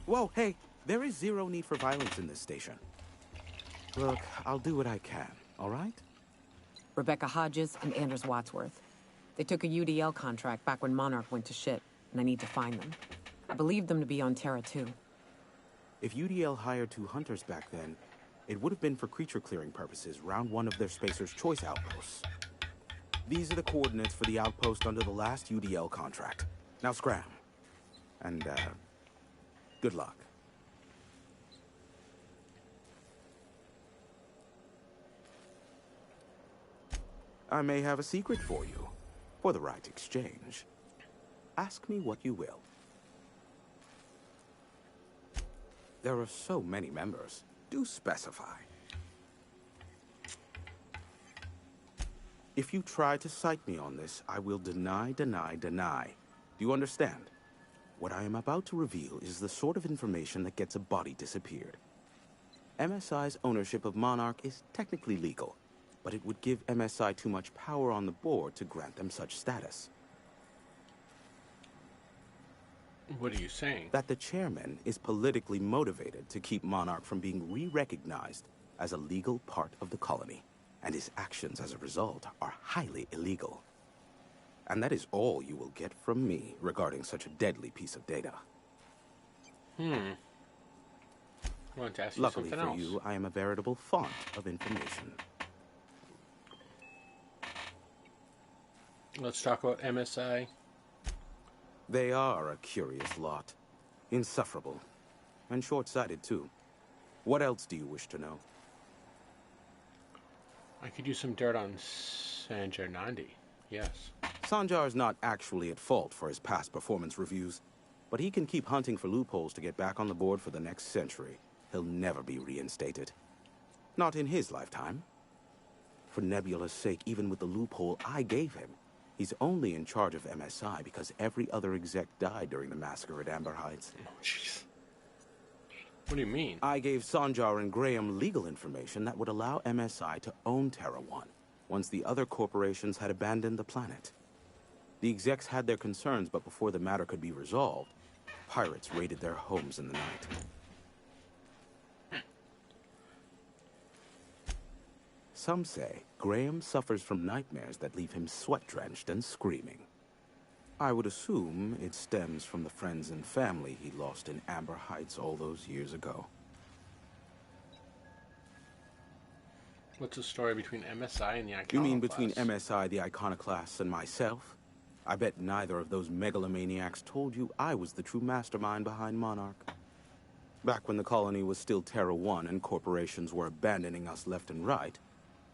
Whoa, hey, there is zero need for violence in this station. Look, I'll do what I can, all right? Rebecca Hodges and Anders Wadsworth. They took a UDL contract back when Monarch went to shit, and I need to find them. I believe them to be on Terra 2. If UDL hired 2 hunters back then, it would have been for creature clearing purposes, round 1 of their Spacer's Choice outposts. These are the coordinates for the outpost under the last UDL contract. Now scram. And, good luck. I may have a secret for you, for the right exchange. Ask me what you will. There are so many members. Do specify. If you try to cite me on this, I will deny. Do you understand? What I am about to reveal is the sort of information that gets a body disappeared. MSI's ownership of Monarch is technically legal, but it would give MSI too much power on the board to grant them such status. What are you saying? That the chairman is politically motivated to keep Monarch from being re-recognized as a legal part of the colony, and his actions as a result are highly illegal. And that is all you will get from me regarding such a deadly piece of data. I want to ask you Luckily something for else. you, I am a veritable font of information. Let's talk about MSI. They are a curious lot. Insufferable. And short-sighted, too. What else do you wish to know? I could use some dirt on Sanjay Nandi. Yes. Sanjar is not actually at fault for his past performance reviews, but he can keep hunting for loopholes to get back on the board for the next century. He'll never be reinstated. Not in his lifetime. For Nebula's sake, even with the loophole I gave him, he's only in charge of MSI because every other exec died during the massacre at Amber Heights. Oh, jeez. What do you mean? I gave Sanjar and Graham legal information that would allow MSI to own Terra 1, once the other corporations had abandoned the planet. The execs had their concerns, but before the matter could be resolved, pirates raided their homes in the night. Some say Graham suffers from nightmares that leave him sweat-drenched and screaming. I would assume it stems from the friends and family he lost in Amber Heights all those years ago. What's the story between MSI and the Iconoclasts? You mean between MSI, the Iconoclasts, and myself? I bet neither of those megalomaniacs told you I was the true mastermind behind Monarch. Back when the colony was still Terra 1 and corporations were abandoning us left and right,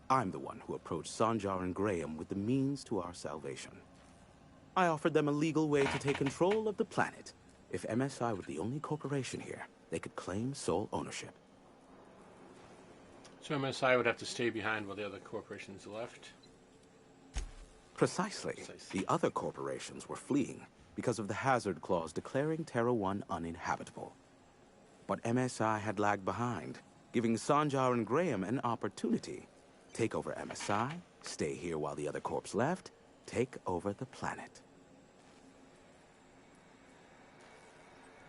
I'm the one who approached Sanjar and Graham with the means to our salvation. I offered them a legal way to take control of the planet. If MSI were the only corporation here, they could claim sole ownership. So MSI would have to stay behind while the other corporations left? Precisely. The other corporations were fleeing because of the hazard clause declaring Terra 1 uninhabitable. But MSI had lagged behind, giving Sanjar and Graham an opportunity. Take over MSI, stay here while the other corps left, take over the planet.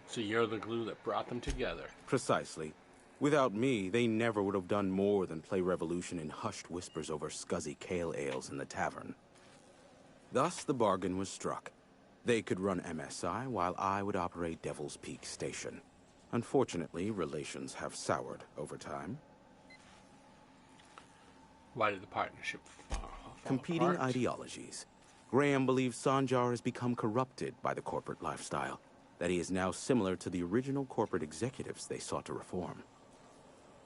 So you're the glue that brought them together. Precisely. Without me, they never would have done more than play Revolution in hushed whispers over scuzzy kale ales in the tavern. Thus, the bargain was struck. They could run MSI while I would operate Devil's Peak Station. Unfortunately, relations have soured over time. Why did the partnership fall Competing apart? ideologies. Graham believes Sanjar has become corrupted by the corporate lifestyle, that he is now similar to the original corporate executives they sought to reform.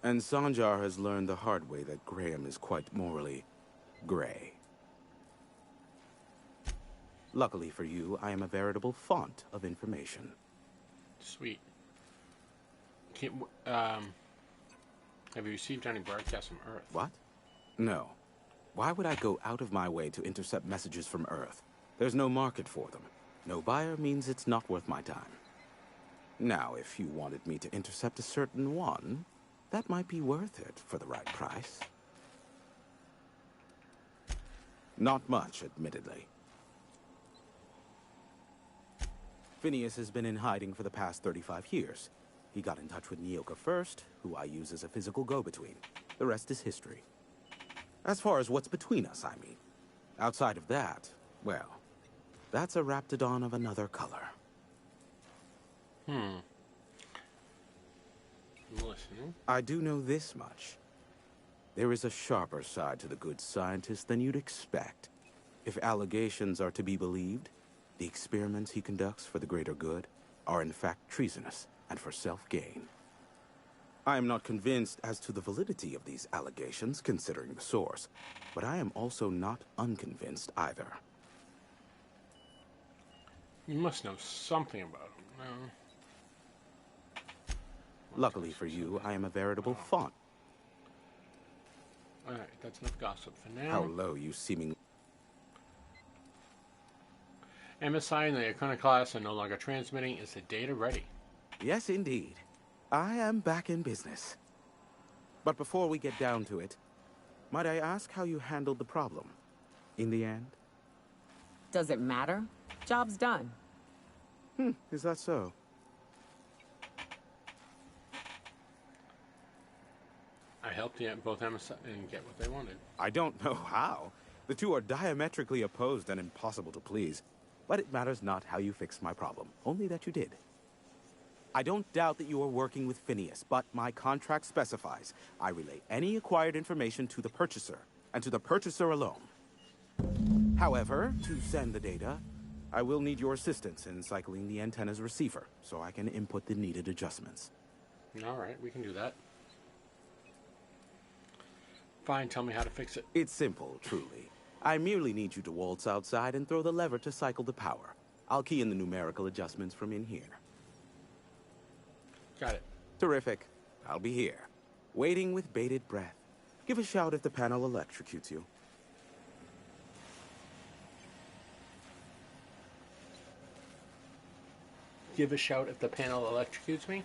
And Sanjar has learned the hard way that Graham is quite morally gray. Luckily for you, I am a veritable font of information. Sweet. Have you received any broadcasts from Earth? What? No. Why would I go out of my way to intercept messages from Earth? There's no market for them. No buyer means it's not worth my time. Now, if you wanted me to intercept a certain one, that might be worth it for the right price. Not much, admittedly. Phineas has been in hiding for the past 35 years. He got in touch with Nyoka first, who I use as a physical go-between. The rest is history. As far as what's between us, I mean. Outside of that, well, that's a Raptidon of another color. I'm listening. I do know this much. There is a sharper side to the good scientist than you'd expect. If allegations are to be believed, the experiments he conducts for the greater good are in fact treasonous and for self-gain. I am not convinced as to the validity of these allegations, considering the source, but I am also not unconvinced either. You must know something about him. No. Luckily for you, I am a veritable font. Alright, that's enough gossip for now. How low you seemingly... MSI and the Iconoclast are no longer transmitting. Is the data ready? Yes, indeed. I am back in business. But before we get down to it, might I ask how you handled the problem? In the end? Does it matter? Job's done. Is that so? I helped both MSI and get what they wanted. I don't know how. The two are diametrically opposed and impossible to please. But it matters not how you fixed my problem, only that you did. I don't doubt that you are working with Phineas, but my contract specifies I relay any acquired information to the purchaser, and to the purchaser alone. However, to send the data, I will need your assistance in cycling the antenna's receiver, so I can input the needed adjustments. Alright, we can do that. Fine, tell me how to fix it. It's simple, truly. I merely need you to waltz outside and throw the lever to cycle the power. I'll key in the numerical adjustments from in here. Got it. Terrific. I'll be here, waiting with bated breath. Give a shout if the panel electrocutes you. Give a shout if the panel electrocutes me.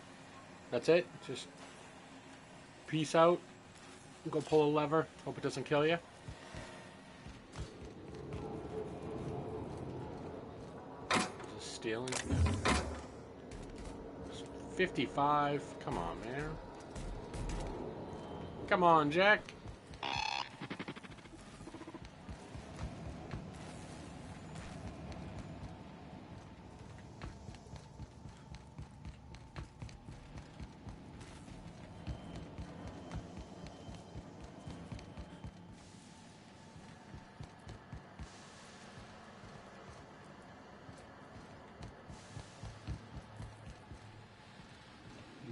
That's it? Just peace out. Go pull a lever. Hope it doesn't kill you. Just stealing. 55. Come on, man. Come on, Jack.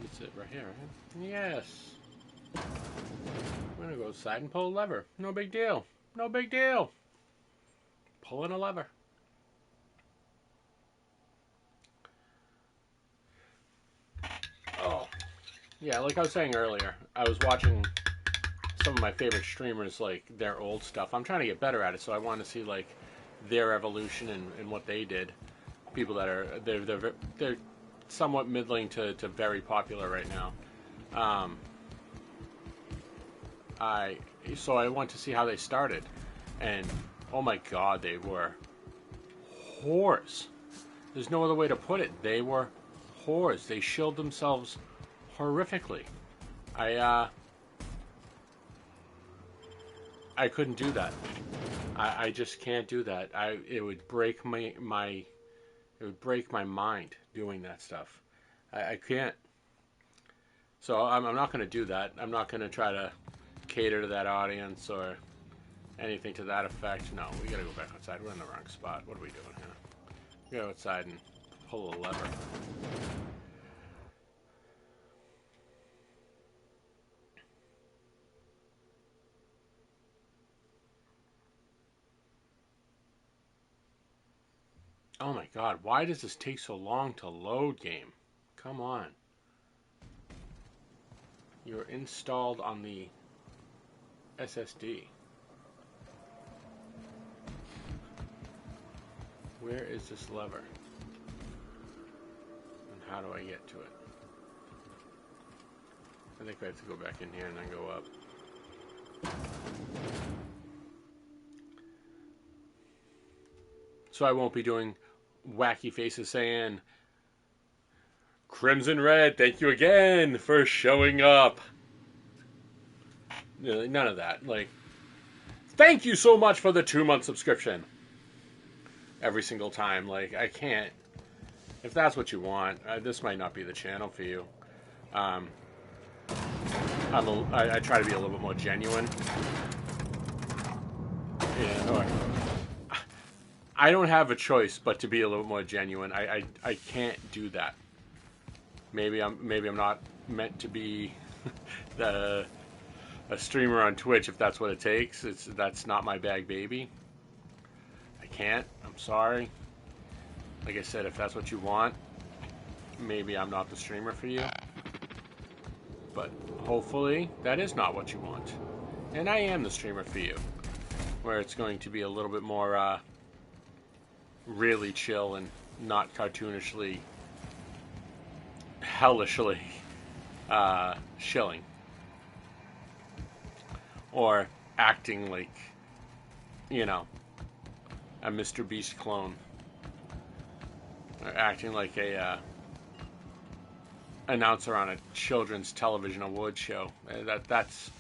That's it right here, right? Yes. We're gonna go outside and pull a lever. No big deal. No big deal. Pulling a lever. Oh. Yeah, like I was saying earlier, I was watching some of my favorite streamers, like, their old stuff. I'm trying to get better at it, so I want to see, like, their evolution and what they did. People that are, they're somewhat middling to very popular right now. So I want to see how they started, and oh my god, they were whores. There's no other way to put it. They were whores. They shilled themselves horrifically. I couldn't do that. I just can't do that. It would break it would break my mind doing that stuff. I can't. So I'm not going to do that. I'm not going to try to cater to that audience or anything to that effect. No, we got to go back outside. We're in the wrong spot. What are we doing here? We go outside and pull a lever. Oh my god, why does this take so long to load, game? Come on. You're installed on the SSD. Where is this lever? And how do I get to it? I think I have to go back in here and then go up. So I won't be doing wacky faces saying Crimson Red, thank you again for showing up. None of that. Like, thank you so much for the 2-month subscription. Every single time. Like, I can't. If that's what you want, this might not be the channel for you. I try to be a little bit more genuine. Or I don't have a choice but to be a little more genuine. I can't do that. Maybe I'm not meant to be a streamer on Twitch if that's what it takes. That's not my bag, baby. I can't. I'm sorry. Like I said, if that's what you want, maybe I'm not the streamer for you. But hopefully that is not what you want. And I am the streamer for you. Where it's going to be a little bit more really chill and not cartoonishly, hellishly shilling. Or acting like, you know, a Mr. Beast clone. Or acting like a announcer on a children's television award show. That's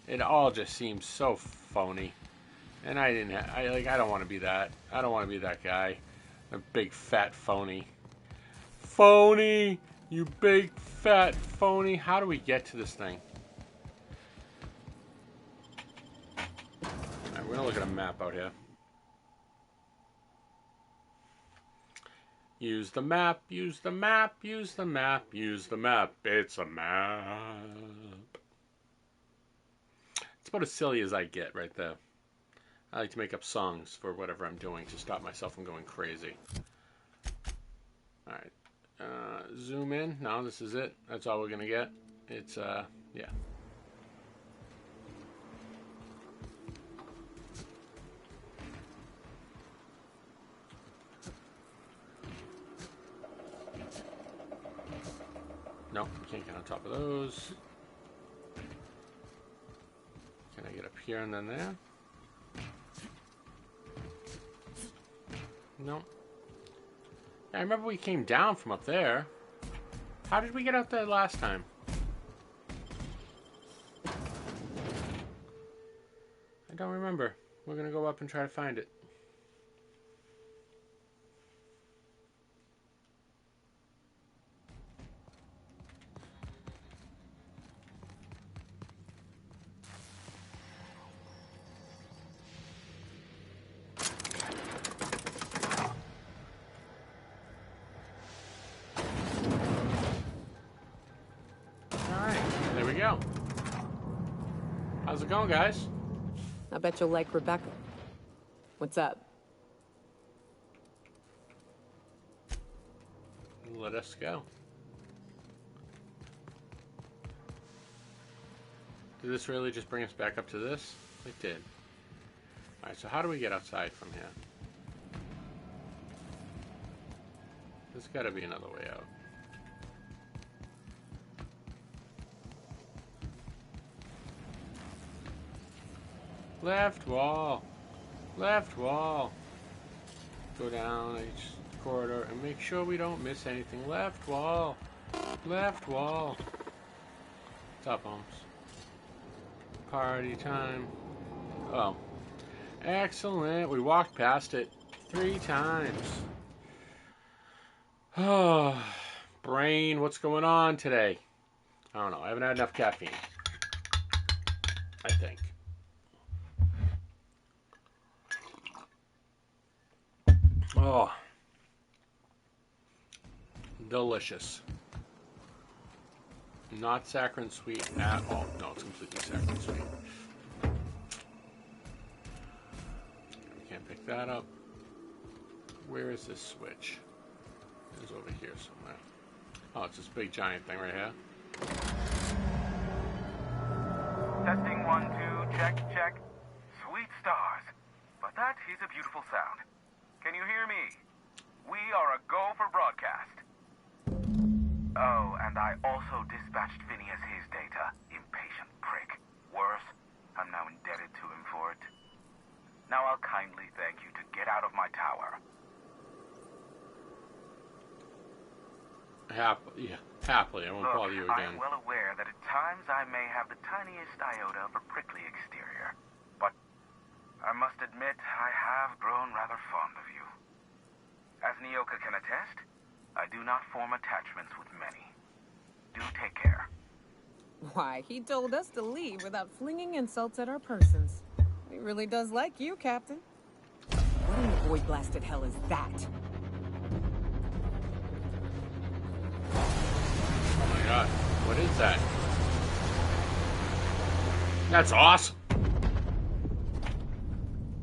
it. All just seems so phony, and I don't want to be that. I don't want to be that guy, a big fat phony. Phony, you big fat phony. How do we get to this thing? All right, we're gonna look at a map out here. Use the map, use the map, use the map, use the map. It's a map. It's about as silly as I get right there. I like to make up songs for whatever I'm doing to stop myself from going crazy. Alright. Zoom in. No, this is it. That's all we're going to get. It's, yeah. Nope, can't get on top of those. Can I get up here and then there? No. I remember we came down from up there. How did we get out there last time? I don't remember. We're gonna go up and try to find it. How's it going, guys? I bet you'll like Rebecca. What's up? Let us go. Did this really just bring us back up to this? It did. Alright, so how do we get outside from here? There's gotta be another way out. Left wall. Left wall. Go down each corridor and make sure we don't miss anything. Left wall. Left wall. What's up, Holmes? Party time. Oh. Excellent. We walked past it 3 times. Oh. Brain, what's going on today? I don't know. I haven't had enough caffeine. I think. Oh, delicious. Not saccharine sweet at all. No, it's completely saccharine sweet. We can't pick that up. Where is this switch? It's over here somewhere. Oh, it's this big giant thing right here. Testing 1, 2, check, check. Sweet stars. But that is a beautiful sound. Can you hear me? We are a go for broadcast. Oh, and I also dispatched Phineas his data. Impatient prick. Worse, I'm now indebted to him for it. Now I'll kindly thank you to get out of my tower. Yeah, happily. I won't Look, bother you I again. am well aware that at times I may have the tiniest iota of a prickly exterior, but I must admit I have grown rather fond of you. As Nyoka can attest, I do not form attachments with many. Do take care. Why, he told us to leave without flinging insults at our persons. He really does like you, Captain. What in the void-blasted hell is that? Oh my god. What is that? That's awesome.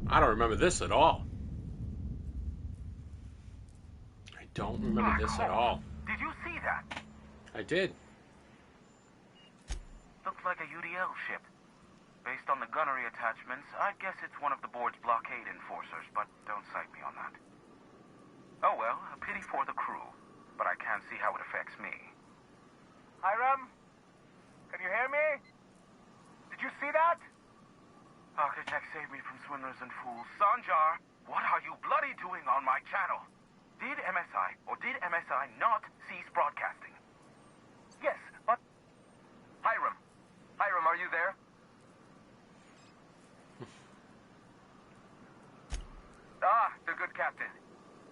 I don't remember this at all. I don't remember this at all. Did you see that? I did. Looks like a UDL ship. Based on the gunnery attachments, I'd guess it's one of the board's blockade enforcers, but don't cite me on that. Oh well, a pity for the crew, but I can't see how it affects me. Hiram? Can you hear me? Did you see that? Architect saved me from swindlers and fools. Sanjar, what are you bloody doing on my channel? Did MSI or did MSI not cease broadcasting? Yes, but... Hiram, are you there? The good captain.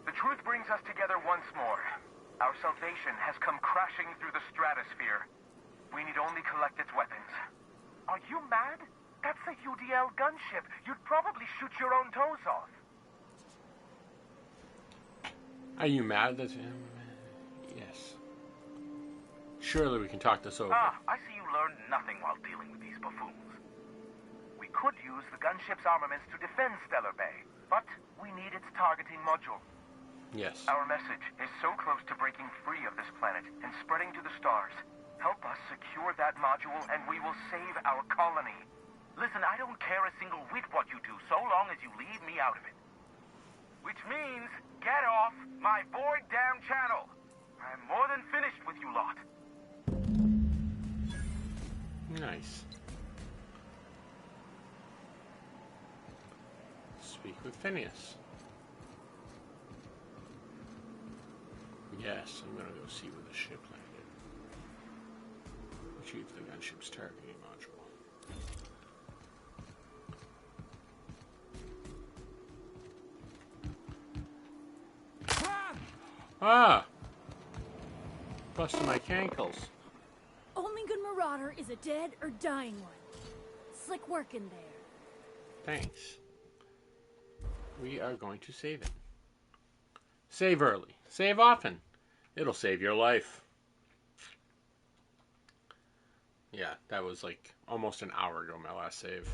The truth brings us together once more. Our salvation has come crashing through the stratosphere. We need only collect its weapons. Are you mad? That's a UDL gunship. You'd probably shoot your own toes off. Are you mad that... Yes. Surely we can talk this over. I see you learned nothing while dealing with these buffoons. We could use the gunship's armaments to defend Stellar Bay, but we need its targeting module. Yes. Our message is so close to breaking free of this planet and spreading to the stars. Help us secure that module and we will save our colony. Listen, I don't care a single whit what you do so long as you leave me out of it. Which means, get off my void damn channel. I'm more than finished with you lot. Nice. Speak with Phineas. Yes, I'm gonna go see where the ship landed. Retrieve the gunship's targeting module. Ah! Busted my cankles. Only good marauder is a dead or dying one. Slick work in there. Thanks. We are going to save it. Save early. Save often. It'll save your life. Yeah, that was like almost an hour ago, my last save.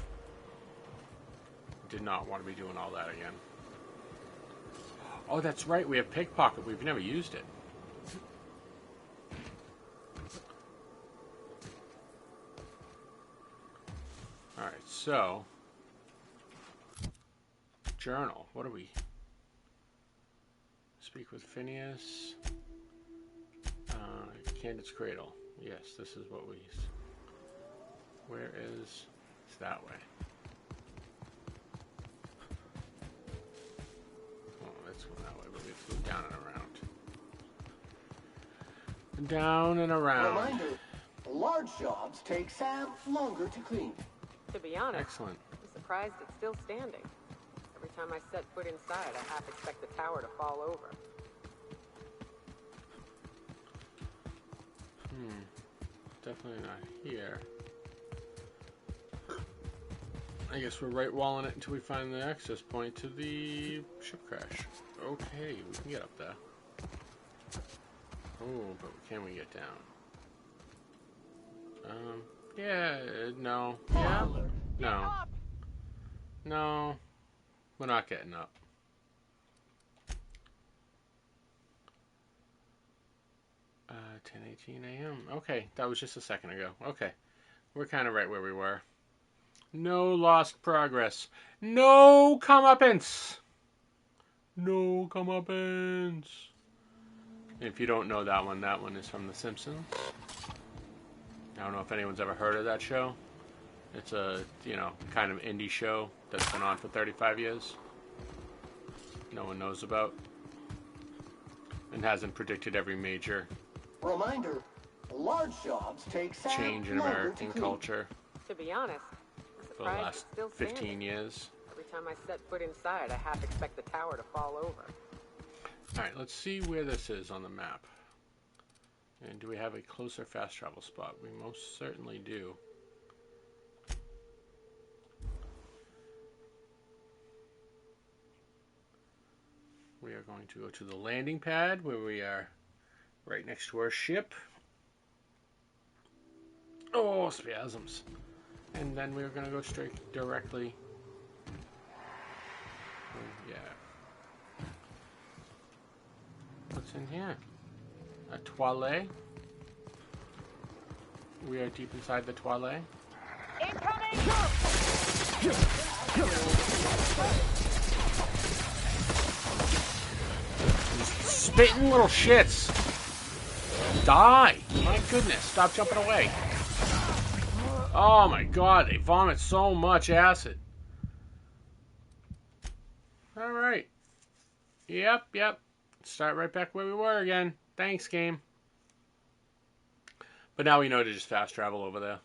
Did not want to be doing all that again. Oh, that's right. We have pickpocket. We've never used it. Alright, so... Journal. What are we... Speak with Phineas. Candid's Cradle. Yes, this is what we... Where is... It's that way. Oh, that's going that way, but we have to go down and around. Down and around. Reminder, large jobs take Sam longer to clean. To be honest, Excellent. I'm surprised it's still standing. Every time I set foot inside, I half expect the tower to fall over. Definitely not here. I guess we're right walling it until we find the access point to the ship crash. Okay, we can get up there. Oh, but can we get down? Yeah, no. Yeah? No. No. We're not getting up. 10:18 a.m. Okay, that was just a second ago. Okay, we're kind of right where we were. No lost progress. No comeuppance. No comeuppance. If you don't know that one is from The Simpsons. I don't know if anyone's ever heard of that show. It's a, kind of indie show that's been on for 35 years. No one knows about. And hasn't predicted every major Reminder, large jobs take Sam change in longer American to clean. culture To be honest, I'm for the surprised last it's still 15 standing. years. Every time I set foot inside, I half expect the tower to fall over. Alright, let's see where this is on the map. And do we have a closer fast travel spot? We most certainly do. We are going to go to the landing pad where we are right next to our ship. Oh, spasms. And then we're going to go straight directly. Oh, yeah. What's in here? A toilet. We are deep inside the toilet. Incoming! Spitting little shits. Die. My goodness. Stop jumping away. Oh my god. They vomit so much acid. Alright. Yep. Start right back where we were again. Thanks, game. But now we know to just fast travel over there.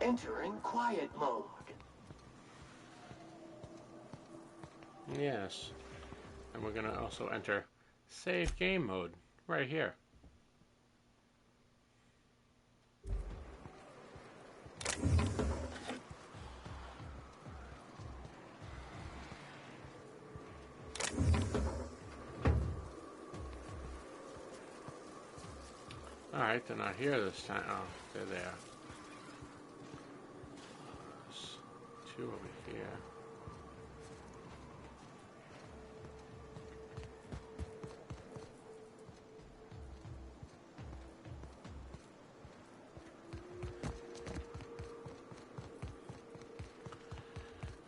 Entering quiet mode. Yes. And we're going to also enter save game mode right here. Alright, they're not here this time. Oh, they're there. There's two over here.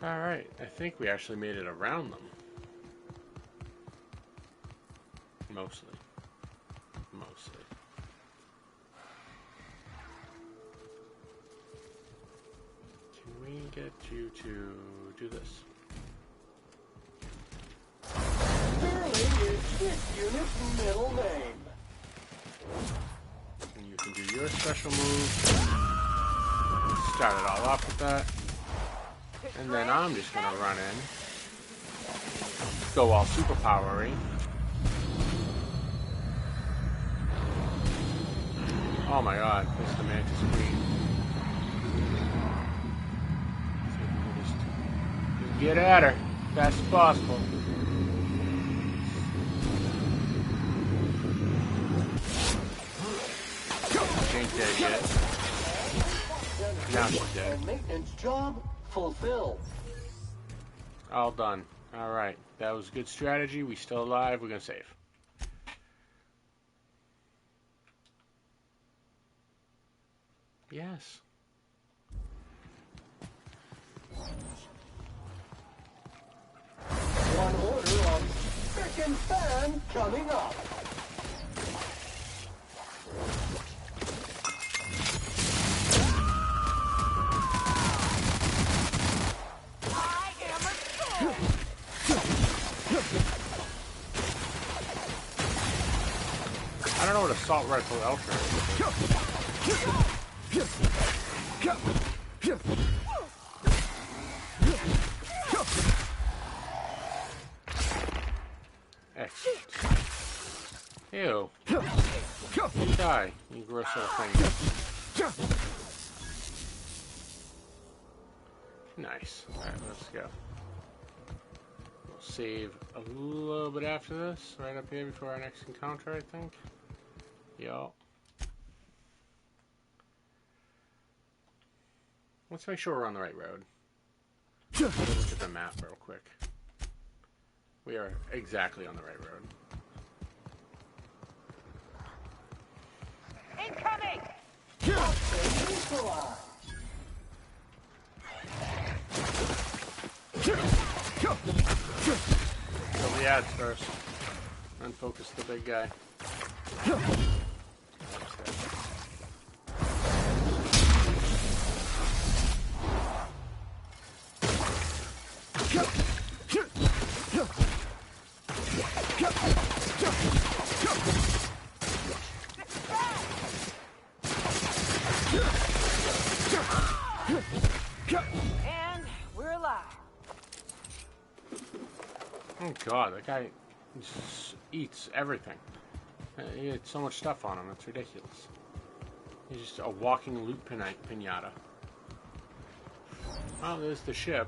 Alright, I think we actually made it around them. Mostly. Can we get you to do this? Sterling is this unit's middle name. And you can do your special move. Start it all off with that. And then I'm just going to run in. Go all superpowery. Oh my god, this is the Mantis Queen. See if we can just get at her as fast as possible. She ain't dead yet. Now she's dead. And maintenance job fulfilled. All done. Alright, that was good strategy. We still alive. We're going to save. Yes. One order of spick and span coming up. I don't know what assault rifle ultra is. Excellent. Ew. Die, you gross little thing. Nice. Alright, let's go. We'll save a little bit after this, right up here before our next encounter, I think. Yo. Let's make sure we're on the right road. Look at the map real quick. We are exactly on the right road. Incoming! Kill the ads first. Unfocus the big guy. And we're alive. Oh god, that guy just eats everything. He had so much stuff on him, it's ridiculous. He's just a walking loot pinata. Oh, there's the ship.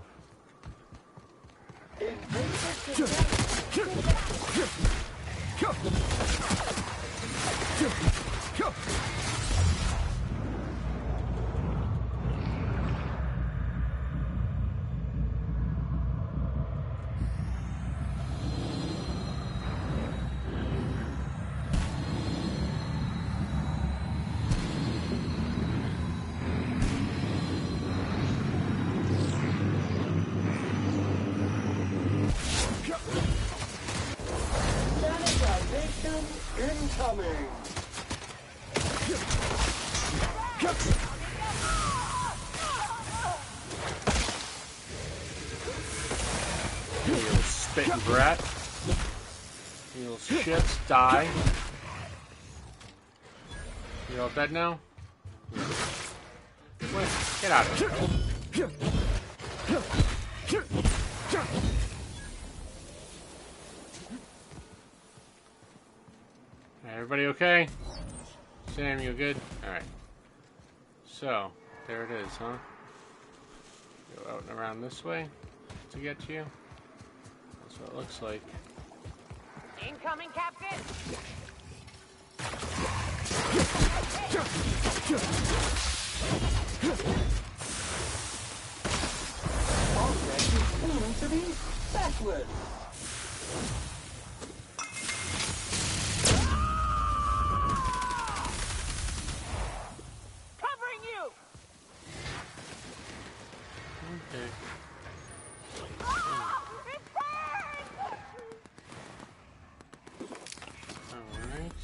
Sanitization incoming. You little spitting brat. You little shits, die. You all dead now? Wait, get out of here. Everybody okay? Sam, you good? Alright. So, there it is, huh? Go out and around this way to get to you. That's what it looks like. Incoming, Captain! Object is seeming to be backward. Covering you! Okay. It burns! Alright.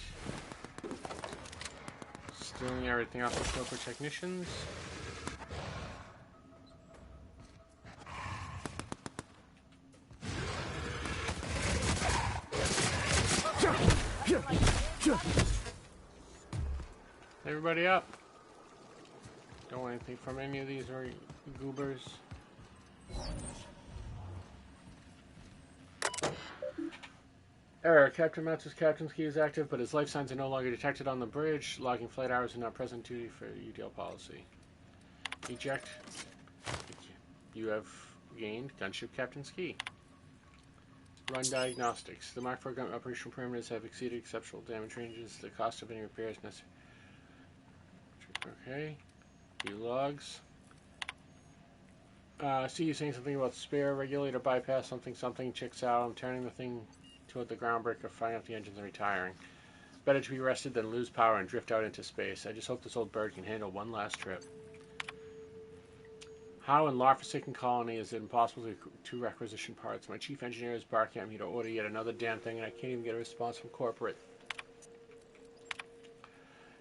Stealing everything off the floor for technicians. Everybody up. Don't want anything from any of these or goobers. Error. Captain Matsu's captain's key is active, but his life signs are no longer detected on the bridge. Logging flight hours are not present duty for UDL policy. Eject. You have gained gunship captain's key. Run diagnostics. The Mark 4 gun operational parameters have exceeded exceptional damage ranges. The cost of any repairs necessary. Okay. View logs. See you saying something about spare regulator bypass something checks out. I'm turning the thing toward the groundbreaker, firing up the engines and retiring. Better to be rested than lose power and drift out into space. I just hope this old bird can handle one last trip. How in law-forsaken colony is it impossible to requisition parts? My chief engineer is barking at me to order yet another damn thing, and I can't even get a response from corporate.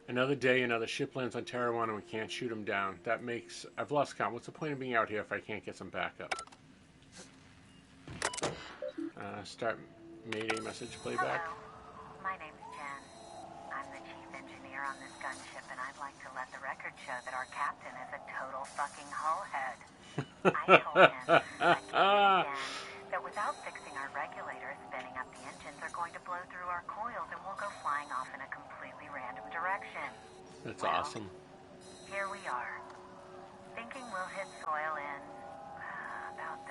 Another day, another ship lands on Terra 1 and we can't shoot him down. That makes... I've lost count. What's the point of being out here if I can't get some backup? Start Mayday message playback. Hello. My name's Jen. I'm the chief engineer on this gunship, and I'd like to let the record show that our captain is a total fucking hullhead. I told him, I told him again, that without fixing our regulators, spinning up the engines are going to blow through our coils and we'll go flying off in a completely random direction. That's awesome. Here we are. Thinking we'll hit soil in about